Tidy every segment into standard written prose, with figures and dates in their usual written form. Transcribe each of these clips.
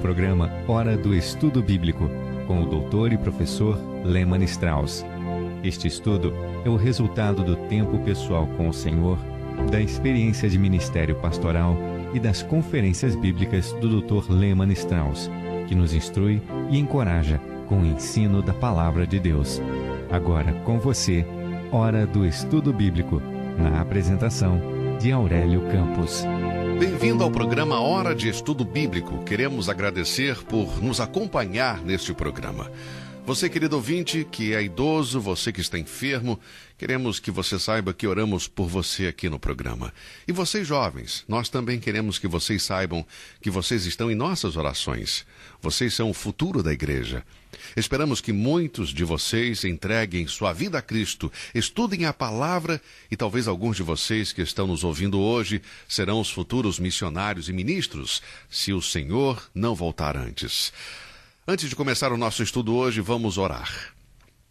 programa Hora do Estudo Bíblico, com o doutor e professor Lehmann Strauss. Este estudo é o resultado do tempo pessoal com o Senhor, da experiência de ministério pastoral e das conferências bíblicas do Dr. Lehmann Strauss, que nos instrui e encoraja com o ensino da Palavra de Deus. Agora com você, Hora do Estudo Bíblico, na apresentação de Aurélio Campos. Bem-vindo ao programa Hora de Estudo Bíblico. Queremos agradecer por nos acompanhar neste programa. Você, querido ouvinte, que é idoso, você que está enfermo, queremos que você saiba que oramos por você aqui no programa. E vocês, jovens, nós também queremos que vocês saibam que vocês estão em nossas orações. Vocês são o futuro da igreja. Esperamos que muitos de vocês entreguem sua vida a Cristo, estudem a palavra e talvez alguns de vocês que estão nos ouvindo hoje serão os futuros missionários e ministros, se o Senhor não voltar antes. Antes de começar o nosso estudo hoje, vamos orar.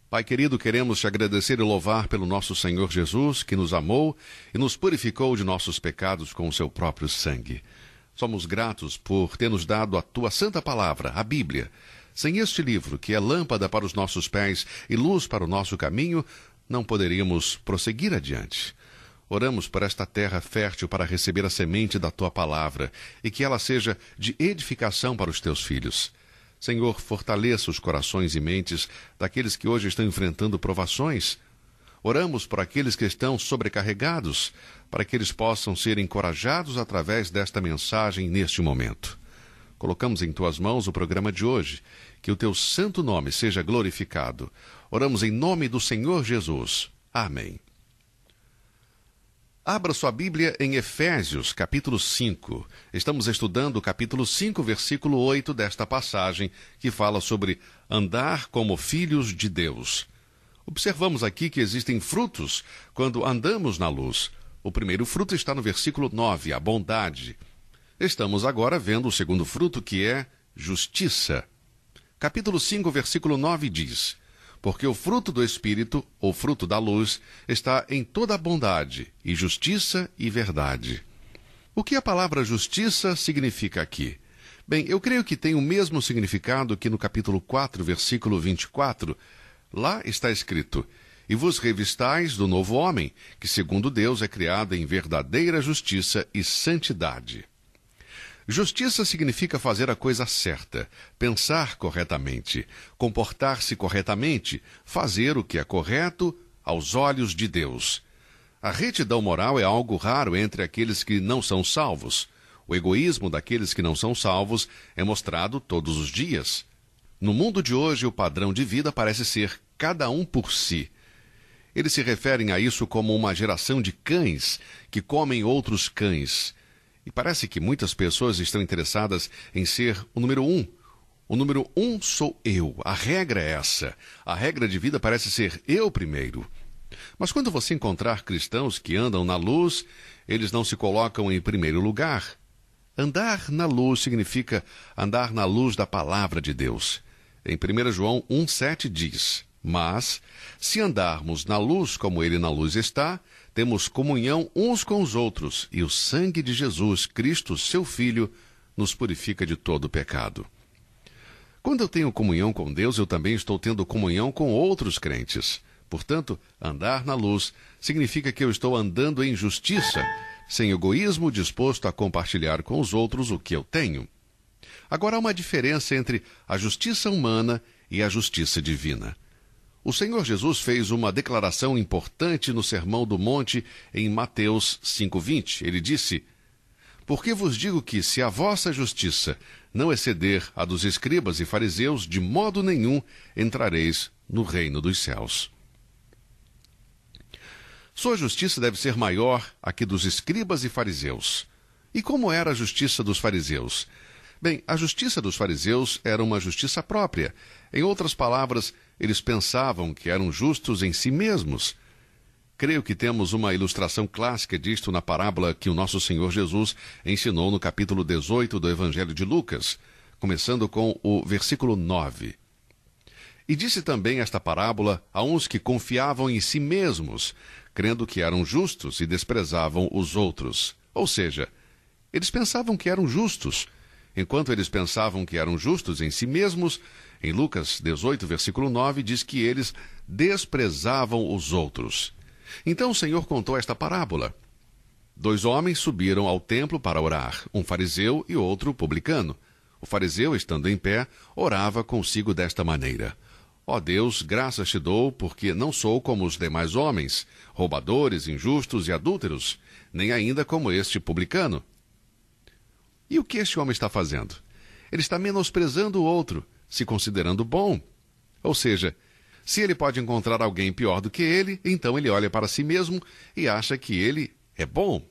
Pai querido, queremos te agradecer e louvar pelo nosso Senhor Jesus, que nos amou e nos purificou de nossos pecados com o seu próprio sangue. Somos gratos por ter nos dado a tua santa palavra, a Bíblia. Sem este livro, que é lâmpada para os nossos pés e luz para o nosso caminho, não poderíamos prosseguir adiante. Oramos por esta terra fértil para receber a semente da tua palavra e que ela seja de edificação para os teus filhos. Senhor, fortaleça os corações e mentes daqueles que hoje estão enfrentando provações. Oramos por aqueles que estão sobrecarregados, para que eles possam ser encorajados através desta mensagem neste momento. Colocamos em tuas mãos o programa de hoje, que o teu santo nome seja glorificado. Oramos em nome do Senhor Jesus. Amém. Abra sua Bíblia em Efésios, capítulo 5. Estamos estudando o capítulo 5, versículo 8 desta passagem, que fala sobre andar como filhos de Deus. Observamos aqui que existem frutos quando andamos na luz. O primeiro fruto está no versículo 9, a bondade. Estamos agora vendo o segundo fruto, que é justiça. Capítulo 5, versículo 9 diz: porque o fruto do Espírito, ou fruto da luz, está em toda a bondade, e justiça e verdade. O que a palavra justiça significa aqui? Bem, eu creio que tem o mesmo significado que no capítulo 4, versículo 24. Lá está escrito: e vos revistais do novo homem, que segundo Deus é criado em verdadeira justiça e santidade. Justiça significa fazer a coisa certa, pensar corretamente, comportar-se corretamente, fazer o que é correto aos olhos de Deus. A retidão moral é algo raro entre aqueles que não são salvos. O egoísmo daqueles que não são salvos é mostrado todos os dias. No mundo de hoje, o padrão de vida parece ser cada um por si. Eles se referem a isso como uma geração de cães que comem outros cães. E parece que muitas pessoas estão interessadas em ser o número 1. O número 1 sou eu. A regra é essa. A regra de vida parece ser eu primeiro. Mas quando você encontrar cristãos que andam na luz, eles não se colocam em primeiro lugar. Andar na luz significa andar na luz da palavra de Deus. Em 1 João 1,7 diz: mas, se andarmos na luz como ele na luz está, temos comunhão uns com os outros, e o sangue de Jesus Cristo, seu Filho, nos purifica de todo pecado. Quando eu tenho comunhão com Deus, eu também estou tendo comunhão com outros crentes. Portanto, andar na luz significa que eu estou andando em justiça, sem egoísmo, disposto a compartilhar com os outros o que eu tenho. Agora há uma diferença entre a justiça humana e a justiça divina. O Senhor Jesus fez uma declaração importante no Sermão do Monte em Mateus 5,20. Ele disse: porque vos digo que, se a vossa justiça não exceder a dos escribas e fariseus, de modo nenhum entrareis no reino dos céus. Sua justiça deve ser maior a que dos escribas e fariseus. E como era a justiça dos fariseus? Bem, a justiça dos fariseus era uma justiça própria. Em outras palavras, eles pensavam que eram justos em si mesmos. Creio que temos uma ilustração clássica disto na parábola que o nosso Senhor Jesus ensinou no capítulo 18 do Evangelho de Lucas, começando com o versículo 9. E disse também esta parábola a uns que confiavam em si mesmos, crendo que eram justos e desprezavam os outros. Ou seja, eles pensavam que eram justos, Enquanto eles pensavam que eram justos em si mesmos, em Lucas 18, versículo 9, diz que eles desprezavam os outros. Então o Senhor contou esta parábola. 2 homens subiram ao templo para orar, um fariseu e outro publicano. O fariseu, estando em pé, orava consigo desta maneira: Ó Deus, graças te dou, porque não sou como os demais homens, roubadores, injustos e adúlteros, nem ainda como este publicano. E o que este homem está fazendo? Ele está menosprezando o outro, se considerando bom. Ou seja, se ele pode encontrar alguém pior do que ele, então ele olha para si mesmo e acha que ele é bom.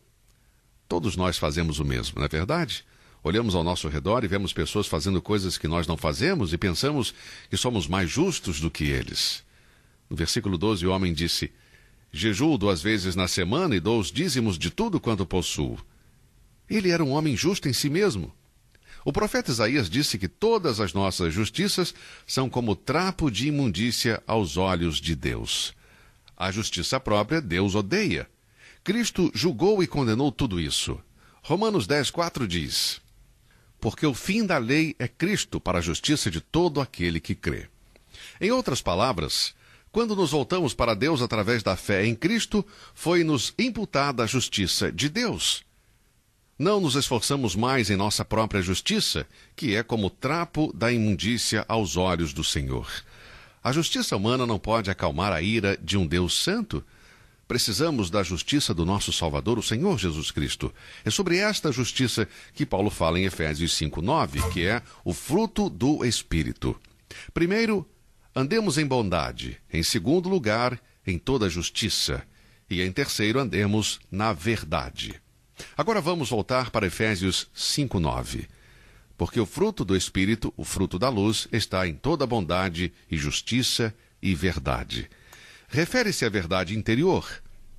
Todos nós fazemos o mesmo, não é verdade? Olhamos ao nosso redor e vemos pessoas fazendo coisas que nós não fazemos e pensamos que somos mais justos do que eles. No versículo 12, o homem disse: Jejuo 2 vezes na semana e dou os dízimos de tudo quanto possuo. Ele era um homem justo em si mesmo. O profeta Isaías disse que todas as nossas justiças são como trapo de imundícia aos olhos de Deus. A justiça própria Deus odeia. Cristo julgou e condenou tudo isso. Romanos 10:4 diz: Porque o fim da lei é Cristo para a justiça de todo aquele que crê. Em outras palavras, quando nos voltamos para Deus através da fé em Cristo, foi-nos imputada a justiça de Deus. Não nos esforçamos mais em nossa própria justiça, que é como trapo da imundícia aos olhos do Senhor. A justiça humana não pode acalmar a ira de um Deus santo. Precisamos da justiça do nosso Salvador, o Senhor Jesus Cristo. É sobre esta justiça que Paulo fala em Efésios 5:9, que é o fruto do Espírito. Primeiro, andemos em bondade. Em segundo lugar, em toda justiça. E em terceiro, andemos na verdade. Agora vamos voltar para Efésios 5:9. Porque o fruto do Espírito, o fruto da luz, está em toda bondade e justiça e verdade. Refere-se à verdade interior.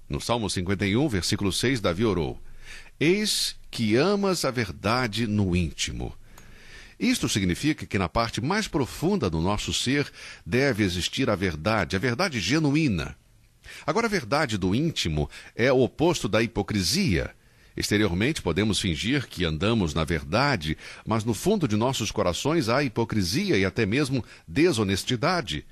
No Salmo 51, versículo 6, Davi orou: Eis que amas a verdade no íntimo. Isto significa que na parte mais profunda do nosso ser deve existir a verdade genuína. Agora, a verdade do íntimo é o oposto da hipocrisia. Exteriormente podemos fingir que andamos na verdade, mas no fundo de nossos corações há hipocrisia e até mesmo desonestidade.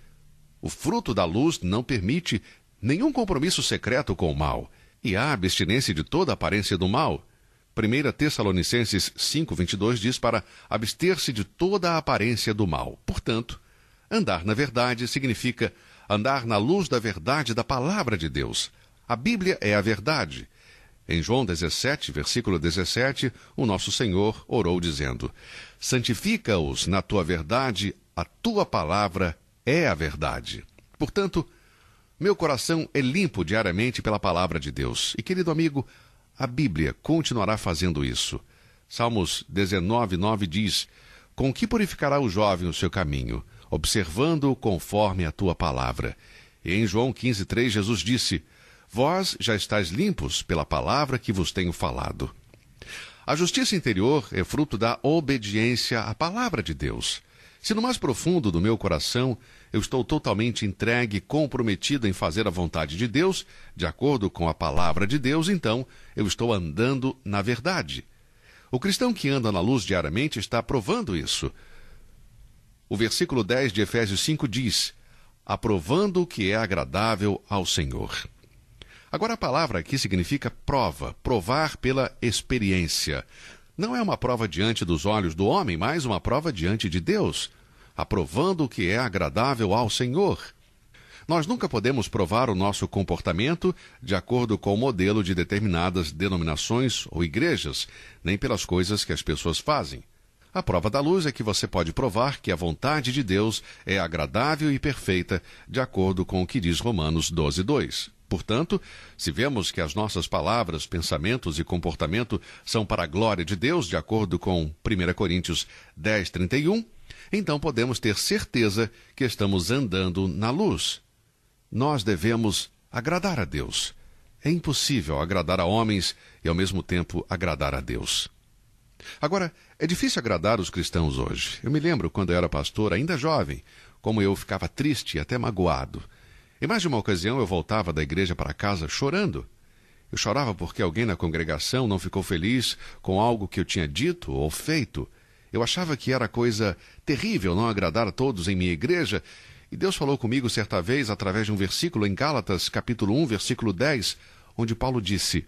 O fruto da luz não permite nenhum compromisso secreto com o mal, e há abstinência de toda aparência do mal. 1 Tessalonicenses 5:22 diz para abster-se de toda a aparência do mal. Portanto, andar na verdade significa andar na luz da verdade da palavra de Deus. A Bíblia é a verdade. Em João 17, versículo 17, o nosso Senhor orou dizendo: Santifica-os na tua verdade, a tua palavra é a verdade. Portanto, meu coração é limpo diariamente pela palavra de Deus. E, querido amigo, a Bíblia continuará fazendo isso. Salmos 19:9 diz: Com que purificará o jovem o seu caminho? Observando-o conforme a tua palavra. E em João 15:3, Jesus disse: Vós já estáis limpos pela palavra que vos tenho falado. A justiça interior é fruto da obediência à palavra de Deus. Se no mais profundo do meu coração eu estou totalmente entregue e comprometido em fazer a vontade de Deus, de acordo com a palavra de Deus, então eu estou andando na verdade. O cristão que anda na luz diariamente está provando isso. O versículo 10 de Efésios 5 diz: aprovando o que é agradável ao Senhor. Agora, a palavra aqui significa prova, provar pela experiência. Não é uma prova diante dos olhos do homem, mas uma prova diante de Deus, aprovando o que é agradável ao Senhor. Nós nunca podemos provar o nosso comportamento de acordo com o modelo de determinadas denominações ou igrejas, nem pelas coisas que as pessoas fazem. A prova da luz é que você pode provar que a vontade de Deus é agradável e perfeita, de acordo com o que diz Romanos 12:2. Portanto, se vemos que as nossas palavras, pensamentos e comportamento são para a glória de Deus, de acordo com 1 Coríntios 10:31, então podemos ter certeza que estamos andando na luz. Nós devemos agradar a Deus. É impossível agradar a homens e, ao mesmo tempo, agradar a Deus. Agora, é difícil agradar os cristãos hoje. Eu me lembro, quando eu era pastor, ainda jovem, como eu ficava triste e até magoado. Em mais de uma ocasião eu voltava da igreja para casa chorando. Eu chorava porque alguém na congregação não ficou feliz com algo que eu tinha dito ou feito. Eu achava que era coisa terrível não agradar a todos em minha igreja, e Deus falou comigo certa vez através de um versículo em Gálatas, capítulo 1, versículo 10, onde Paulo disse: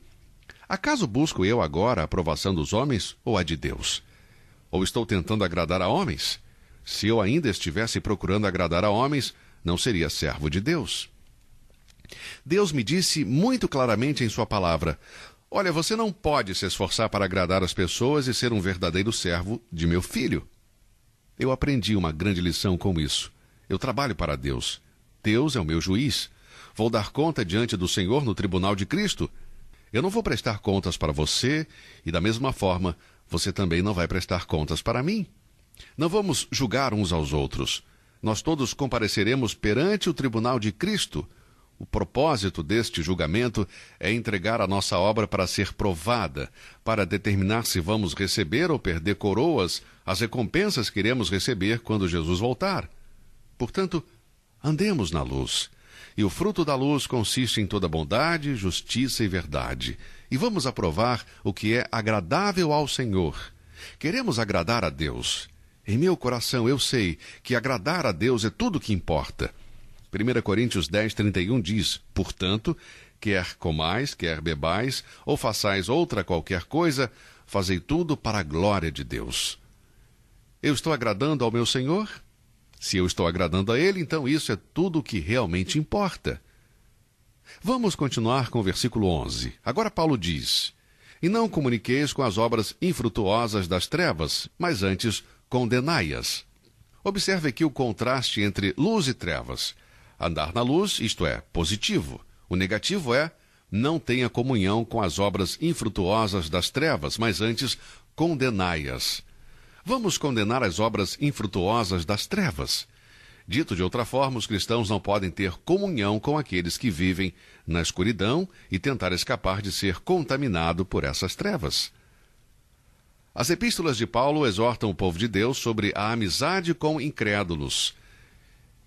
acaso busco eu agora a aprovação dos homens ou a de Deus? Ou estou tentando agradar a homens? Se eu ainda estivesse procurando agradar a homens, não seria servo de Deus. Deus me disse muito claramente em sua palavra: olha, você não pode se esforçar para agradar as pessoas e ser um verdadeiro servo de meu filho. Eu aprendi uma grande lição com isso. Eu trabalho para Deus. Deus é o meu juiz. Vou dar conta diante do Senhor no tribunal de Cristo. Eu não vou prestar contas para você e, da mesma forma, você também não vai prestar contas para mim. Não vamos julgar uns aos outros. Nós todos compareceremos perante o tribunal de Cristo. O propósito deste julgamento é entregar a nossa obra para ser provada, para determinar se vamos receber ou perder coroas, as recompensas que iremos receber quando Jesus voltar. Portanto, andemos na luz. E o fruto da luz consiste em toda bondade, justiça e verdade. E vamos aprovar o que é agradável ao Senhor. Queremos agradar a Deus. Em meu coração eu sei que agradar a Deus é tudo o que importa. 1 Coríntios 10, 31 diz: portanto, quer comais, quer bebais, ou façais outra qualquer coisa, fazei tudo para a glória de Deus. Eu estou agradando ao meu Senhor? Se eu estou agradando a Ele, então isso é tudo o que realmente importa. Vamos continuar com o versículo 11. Agora Paulo diz: e não comuniqueis com as obras infrutuosas das trevas, mas antes condenai-as. Observe aqui o contraste entre luz e trevas. Andar na luz, isto é, positivo. O negativo é: não tenha comunhão com as obras infrutuosas das trevas, mas antes condenai-as. Vamos condenar as obras infrutuosas das trevas. Dito de outra forma, os cristãos não podem ter comunhão com aqueles que vivem na escuridão e tentar escapar de ser contaminado por essas trevas. As epístolas de Paulo exortam o povo de Deus sobre a amizade com incrédulos.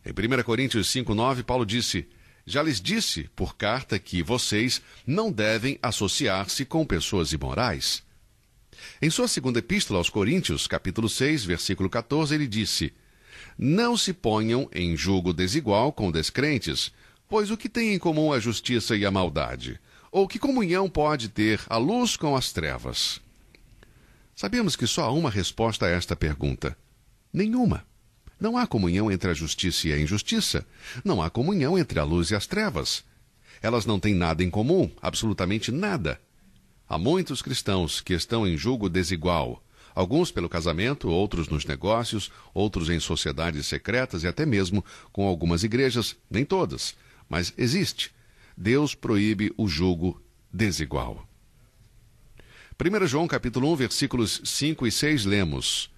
Em 1 Coríntios 5:9, Paulo disse: já lhes disse por carta que vocês não devem associar-se com pessoas imorais. Em sua segunda epístola aos Coríntios, capítulo 6, versículo 14, ele disse: não se ponham em julgo desigual com descrentes, pois o que tem em comum a justiça e a maldade? Ou que comunhão pode ter a luz com as trevas? Sabemos que só há uma resposta a esta pergunta: nenhuma. Não há comunhão entre a justiça e a injustiça. Não há comunhão entre a luz e as trevas. Elas não têm nada em comum, absolutamente nada. Há muitos cristãos que estão em julgo desigual, alguns pelo casamento, outros nos negócios, outros em sociedades secretas e até mesmo com algumas igrejas, nem todas, mas existe. Deus proíbe o julgo desigual. 1 João capítulo 1, versículos 5 e 6, lemos: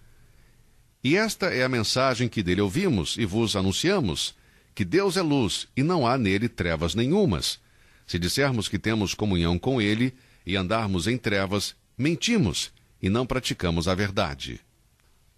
e esta é a mensagem que dele ouvimos e vos anunciamos, que Deus é luz e não há nele trevas nenhumas. Se dissermos que temos comunhão com ele e andarmos em trevas, mentimos e não praticamos a verdade.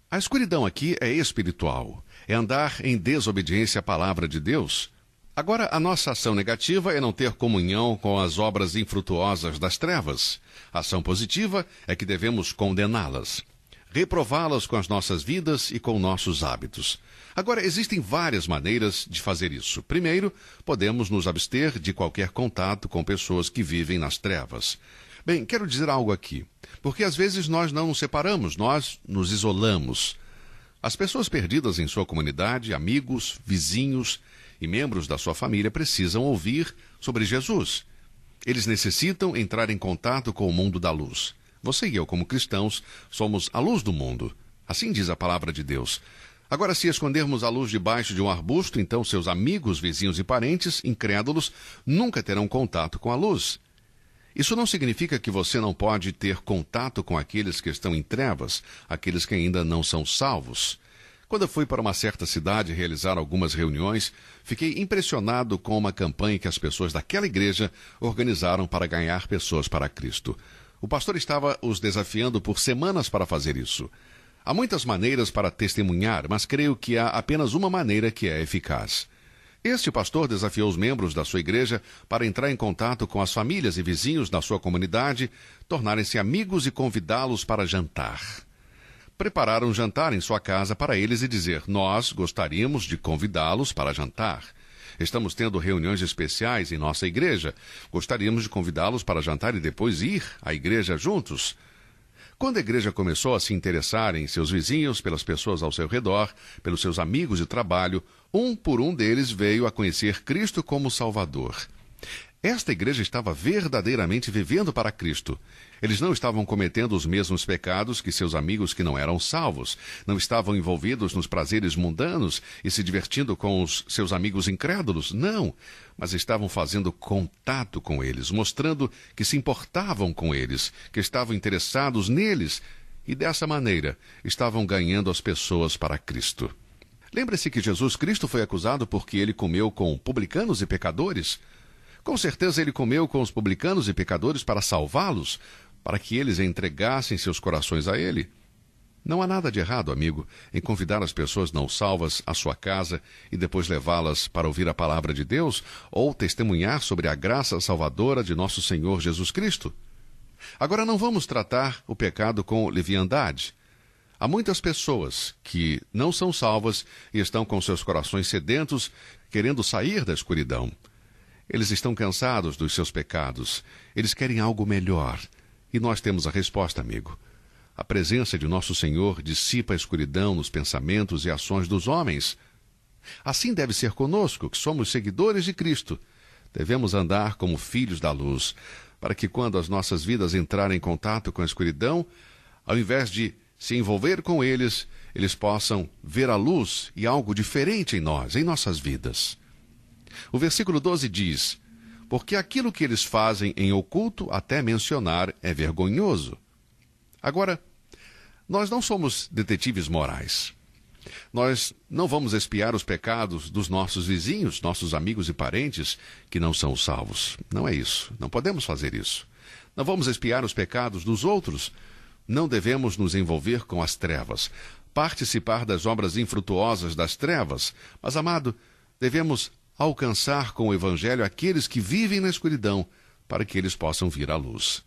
A escuridão aqui é espiritual, é andar em desobediência à palavra de Deus. Agora, a nossa ação negativa é não ter comunhão com as obras infrutuosas das trevas. A ação positiva é que devemos condená-las, reprová-las com as nossas vidas e com nossos hábitos. Agora, existem várias maneiras de fazer isso. Primeiro, podemos nos abster de qualquer contato com pessoas que vivem nas trevas. Bem, quero dizer algo aqui, porque às vezes nós não nos separamos, nós nos isolamos. As pessoas perdidas em sua comunidade, amigos, vizinhos e membros da sua família precisam ouvir sobre Jesus. Eles necessitam entrar em contato com o mundo da luz. Você e eu, como cristãos, somos a luz do mundo. Assim diz a palavra de Deus. Agora, se escondermos a luz debaixo de um arbusto, então seus amigos, vizinhos e parentes, incrédulos, nunca terão contato com a luz. Isso não significa que você não pode ter contato com aqueles que estão em trevas, aqueles que ainda não são salvos. Quando eu fui para uma certa cidade realizar algumas reuniões, fiquei impressionado com uma campanha que as pessoas daquela igreja organizaram para ganhar pessoas para Cristo. O pastor estava os desafiando por semanas para fazer isso. Há muitas maneiras para testemunhar, mas creio que há apenas uma maneira que é eficaz. Este pastor desafiou os membros da sua igreja para entrar em contato com as famílias e vizinhos da sua comunidade, tornarem-se amigos e convidá-los para jantar. preparar um jantar em sua casa para eles e dizer: nós gostaríamos de convidá-los para jantar. Estamos tendo reuniões especiais em nossa igreja. Gostaríamos de convidá-los para jantar e depois ir à igreja juntos. Quando a igreja começou a se interessar em seus vizinhos, pelas pessoas ao seu redor, pelos seus amigos de trabalho, um por um deles veio a conhecer Cristo como Salvador. Esta igreja estava verdadeiramente vivendo para Cristo. Eles não estavam cometendo os mesmos pecados que seus amigos que não eram salvos. Não estavam envolvidos nos prazeres mundanos e se divertindo com os seus amigos incrédulos. Não, mas estavam fazendo contato com eles, mostrando que se importavam com eles, que estavam interessados neles e, dessa maneira, estavam ganhando as pessoas para Cristo. Lembre-se que Jesus Cristo foi acusado porque ele comeu com publicanos e pecadores. Com certeza ele comeu com os publicanos e pecadores para salvá-los, para que eles entregassem seus corações a ele. Não há nada de errado, amigo, em convidar as pessoas não salvas à sua casa e depois levá-las para ouvir a palavra de Deus ou testemunhar sobre a graça salvadora de nosso Senhor Jesus Cristo. Agora, não vamos tratar o pecado com leviandade. Há muitas pessoas que não são salvas e estão com seus corações sedentos, querendo sair da escuridão. Eles estão cansados dos seus pecados. Eles querem algo melhor. E nós temos a resposta, amigo. A presença de nosso Senhor dissipa a escuridão nos pensamentos e ações dos homens. Assim deve ser conosco, que somos seguidores de Cristo. Devemos andar como filhos da luz, para que quando as nossas vidas entrarem em contato com a escuridão, ao invés de se envolver com eles, eles possam ver a luz e algo diferente em nós, em nossas vidas. O versículo 12 diz: porque aquilo que eles fazem em oculto, até mencionar, é vergonhoso. Agora, nós não somos detetives morais. Nós não vamos espiar os pecados dos nossos vizinhos, nossos amigos e parentes que não são salvos. Não é isso. Não podemos fazer isso. Não vamos espiar os pecados dos outros. Não devemos nos envolver com as trevas, participar das obras infrutuosas das trevas. Mas, amado, devemos alcançar com o Evangelho aqueles que vivem na escuridão, para que eles possam vir à luz.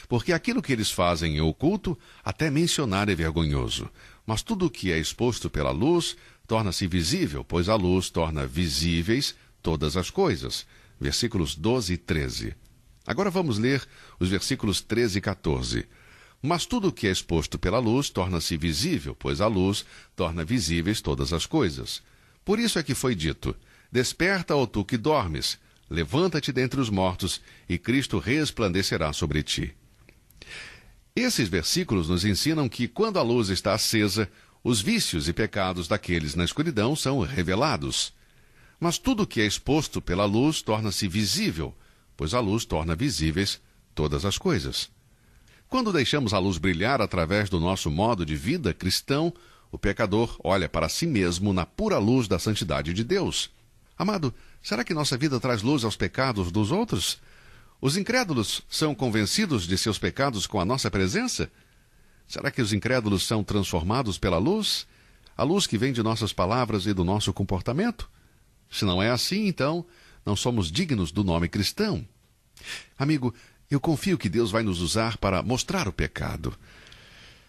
Porque aquilo que eles fazem em oculto, até mencionar é vergonhoso. Mas tudo o que é exposto pela luz torna-se visível, pois a luz torna visíveis todas as coisas. Versículos 12 e 13. Agora vamos ler os versículos 13 e 14. Mas tudo o que é exposto pela luz torna-se visível, pois a luz torna visíveis todas as coisas. Por isso é que foi dito: desperta, ó tu que dormes, levanta-te dentre os mortos, e Cristo resplandecerá sobre ti. Esses versículos nos ensinam que, quando a luz está acesa, os vícios e pecados daqueles na escuridão são revelados. Mas tudo que é exposto pela luz torna-se visível, pois a luz torna visíveis todas as coisas. Quando deixamos a luz brilhar através do nosso modo de vida cristão, o pecador olha para si mesmo na pura luz da santidade de Deus. Amado, será que nossa vida traz luz aos pecados dos outros? Os incrédulos são convencidos de seus pecados com a nossa presença? Será que os incrédulos são transformados pela luz? A luz que vem de nossas palavras e do nosso comportamento? Se não é assim, então, não somos dignos do nome cristão. Amigo, eu confio que Deus vai nos usar para mostrar o pecado.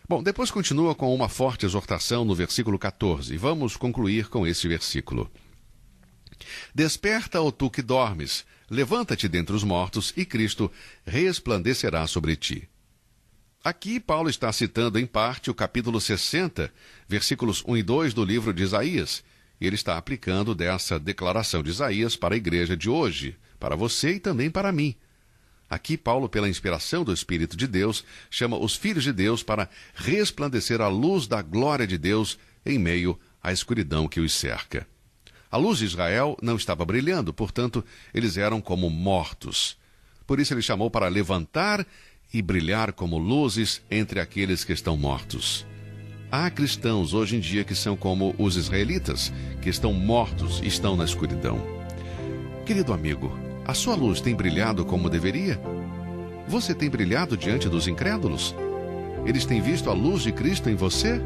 Bom, depois continua com uma forte exortação no versículo 14. Vamos concluir com esse versículo. Desperta, ó tu que dormes, levanta-te dentre os mortos, e Cristo resplandecerá sobre ti. Aqui Paulo está citando em parte o capítulo 60, versículos 1 e 2 do livro de Isaías. E ele está aplicando dessa declaração de Isaías para a igreja de hoje, para você e também para mim. Aqui Paulo, pela inspiração do Espírito de Deus, chama os filhos de Deus para resplandecer a luz da glória de Deus em meio à escuridão que os cerca. A luz de Israel não estava brilhando, portanto, eles eram como mortos. Por isso ele chamou para levantar e brilhar como luzes entre aqueles que estão mortos. Há cristãos hoje em dia que são como os israelitas, que estão mortos e estão na escuridão. Querido amigo, a sua luz tem brilhado como deveria? Você tem brilhado diante dos incrédulos? Eles têm visto a luz de Cristo em você?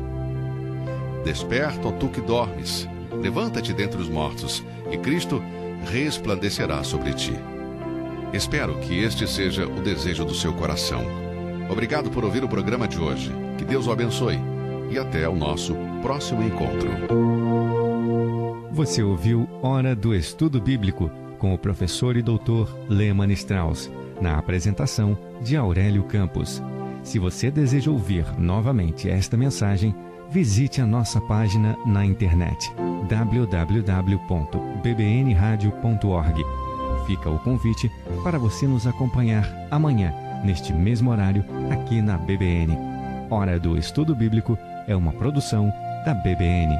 Desperta, ó tu que dormes. Levanta-te dentre os mortos, e Cristo resplandecerá sobre ti. Espero que este seja o desejo do seu coração. Obrigado por ouvir o programa de hoje. Que Deus o abençoe. e até o nosso próximo encontro. Você ouviu Hora do Estudo Bíblico com o professor e doutor Lehmann Strauss, na apresentação de Aurélio Campos. Se você deseja ouvir novamente esta mensagem, visite a nossa página na internet www.bbnradio.org. Fica o convite para você nos acompanhar amanhã, neste mesmo horário, aqui na BBN. Hora do Estudo Bíblico é uma produção da BBN.